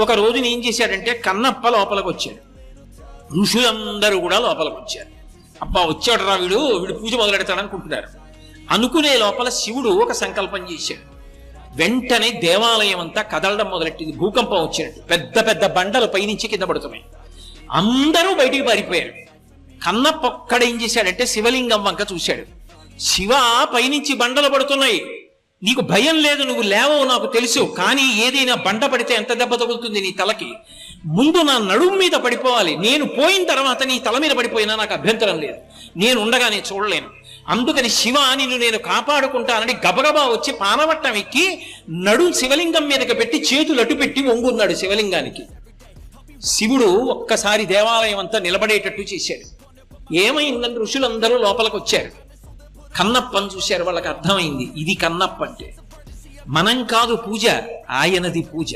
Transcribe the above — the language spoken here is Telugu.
ఒక రోజున ఏం చేశాడంటే కన్నప్ప లోపలికి వచ్చాడు. ఋషులందరూ కూడా లోపలికి వచ్చారు. అబ్బా వచ్చాడు రా వీడు పూజ మొదలెడతాడు అనుకుంటున్నారు. అనుకునే లోపల శివుడు ఒక సంకల్పం చేశాడు. వెంటనే దేవాలయం అంతా కదలడం మొదలెట్టింది. భూకంపం వచ్చినట్టు పెద్ద పెద్ద బండలు పైనుంచి కింద పడుతున్నాయి. అందరూ బయటికి పారిపోయారు. కన్నప్ప ఒక్కడ ఏం చేశాడంటే శివలింగం వంక చూశాడు. శివ, పైనుంచి బండలు పడుతున్నాయి, నీకు భయం లేదు, నువ్వు లేవవు నాకు తెలుసు, కానీ ఏదైనా బండ పడితే ఎంత దెబ్బ తగులుతుంది నీ తలకి, ముందు నా నడుము మీద పడిపోవాలి, నేను పోయిన తర్వాత నీ తల మీద పడిపోయినా నాకు అభ్యంతరం లేదు, నేను ఉండగా నేను చూడలేను, అందుకని శివ నిన్ను నేను కాపాడుకుంటానని గబగబా వచ్చి పానవట్టం ఎక్కి నడుం శివలింగం మీదకి పెట్టి చేతులు అటు పెట్టి వంగున్నాడు శివలింగానికి. శివుడు ఒక్కసారి దేవాలయం అంతా నిలబడేటట్టు చేశాడు. ఏమైందని ఋషులందరూ లోపలికి వచ్చారు. కన్నప్పని చూశారు. వాళ్ళకి అర్థమైంది, ఇది కన్నప్ప అంటే మనం కాదు పూజ, ఆయనది పూజ.